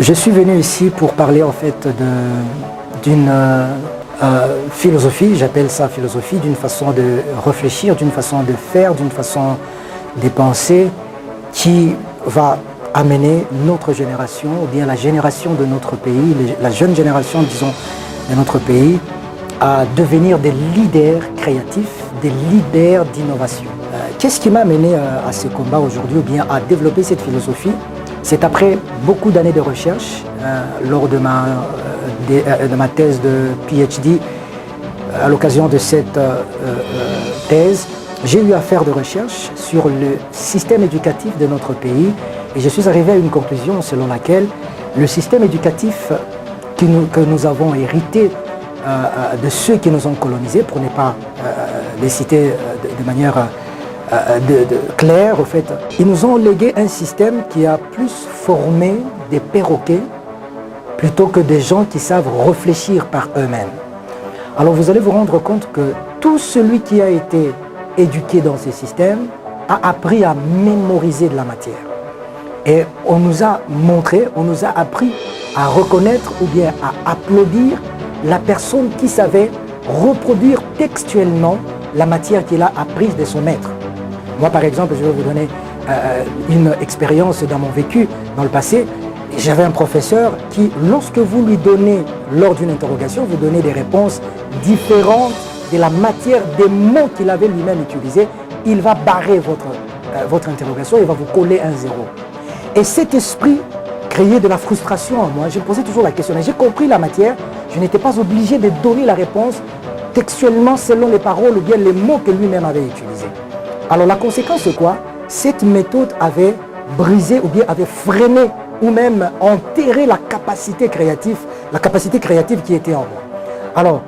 Je suis venu ici pour parler en fait d'une philosophie, j'appelle ça philosophie, d'une façon de réfléchir, d'une façon de faire, d'une façon de penser qui va amener notre génération, ou bien la génération de notre pays, la jeune génération, disons, de notre pays, à devenir des leaders créatifs, des leaders d'innovation. Qu'est-ce qui m'a amené à ce combat aujourd'hui, ou bien à développer cette philosophie? C'est après beaucoup d'années de recherche, lors de ma thèse de PhD, à l'occasion de cette thèse, j'ai eu à faire de recherches sur le système éducatif de notre pays et je suis arrivé à une conclusion selon laquelle le système éducatif que nous avons hérité de ceux qui nous ont colonisés, pour ne pas les citer de manière claire, au fait, ils nous ont légué un système qui a plus formé des perroquets plutôt que des gens qui savent réfléchir par eux-mêmes. Alors vous allez vous rendre compte que tout celui qui a été éduqué dans ces systèmes a appris à mémoriser de la matière. Et on nous a montré, on nous a appris à reconnaître ou bien à applaudir la personne qui savait reproduire textuellement la matière qu'il a apprise de son maître. Moi, par exemple, je vais vous donner une expérience dans mon vécu dans le passé. J'avais un professeur qui, lorsque vous lui donnez, lors d'une interrogation, vous donnez des réponses différentes de la matière des mots qu'il avait lui-même utilisés, il va barrer votre interrogation, il va vous coller un zéro. Et cet esprit créait de la frustration en moi. Je me posais toujours la question. J'ai compris la matière, je n'étais pas obligé de donner la réponse textuellement selon les paroles ou bien les mots que lui-même avait utilisés. Alors la conséquence c'est quoi? Cette méthode avait brisé ou bien avait freiné ou même enterré la capacité créative qui était en moi. Alors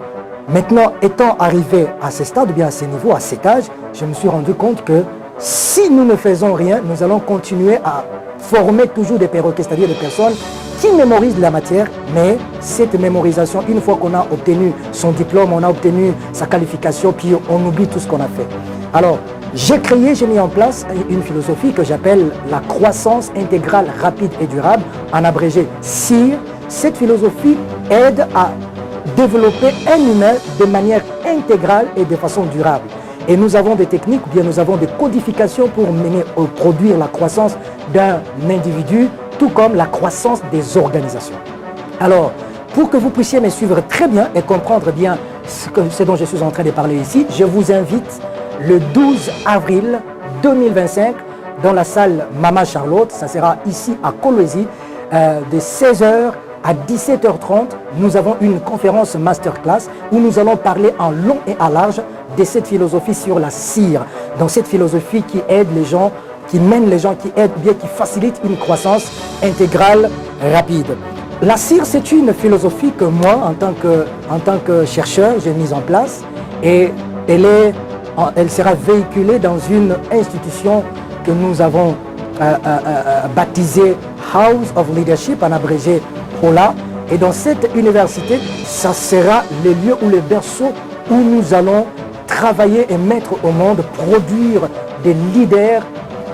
maintenant, étant arrivé à ce stade ou bien à ce niveau, à cet âge, je me suis rendu compte que si nous ne faisons rien, nous allons continuer à former toujours des perroquets, c'est-à-dire des personnes qui mémorisent la matière, mais cette mémorisation, une fois qu'on a obtenu son diplôme, on a obtenu sa qualification, puis on oublie tout ce qu'on a fait. Alors, j'ai mis en place une philosophie que j'appelle la croissance intégrale rapide et durable, en abrégé CIR. Cette philosophie aide à développer un humain de manière intégrale et de façon durable. Et nous avons des techniques, ou bien nous avons des codifications pour produire la croissance d'un individu, tout comme la croissance des organisations. Alors, pour que vous puissiez me suivre très bien et comprendre bien ce dont je suis en train de parler ici, je vous invite le 12 avril 2025 dans la salle Mama Charlotte, ça sera ici à Kolwezi, de 16h à 17h30, nous avons une conférence masterclass où nous allons parler en long et en large de cette philosophie sur la CIR. Donc cette philosophie qui aide les gens, qui mène les gens, qui aide bien, qui facilite une croissance intégrale rapide. La CIR, c'est une philosophie que moi, en tant que chercheur, j'ai mise en place et elle sera véhiculée dans une institution que nous avons baptisée House of Leadership, en abrégé HOLA. Et dans cette université, ça sera le lieu ou le berceau où nous allons travailler et mettre au monde, produire des leaders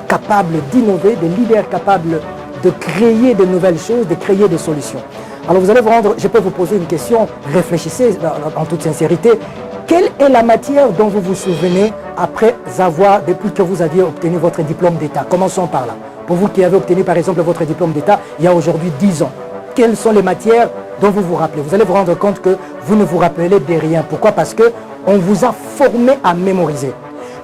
capables d'innover, des leaders capables de créer de nouvelles choses, de créer des solutions. Alors vous allez vous rendre, je peux vous poser une question, réfléchissez en toute sincérité. Quelle est la matière dont vous vous souvenez depuis que vous aviez obtenu votre diplôme d'État? Commençons par là. Pour vous qui avez obtenu par exemple votre diplôme d'État il y a aujourd'hui 10 ans, quelles sont les matières dont vous vous rappelez? Vous allez vous rendre compte que vous ne vous rappelez de rien. Pourquoi? Parce qu'on vous a formé à mémoriser.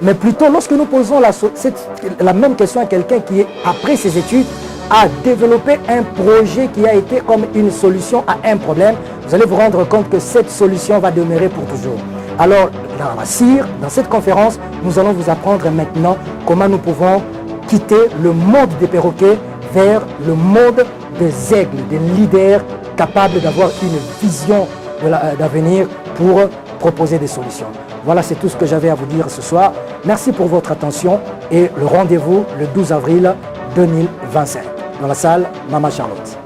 Mais plutôt, lorsque nous posons la même question à quelqu'un qui, après ses études, a développé un projet qui a été comme une solution à un problème, vous allez vous rendre compte que cette solution va demeurer pour toujours. Alors, dans la CIR, dans cette conférence, nous allons vous apprendre maintenant comment nous pouvons quitter le monde des perroquets vers le monde des aigles, des leaders capables d'avoir une vision d'avenir pour proposer des solutions. Voilà, c'est tout ce que j'avais à vous dire ce soir. Merci pour votre attention et le rendez-vous le 12 avril 2025 dans la salle Mama Charlotte.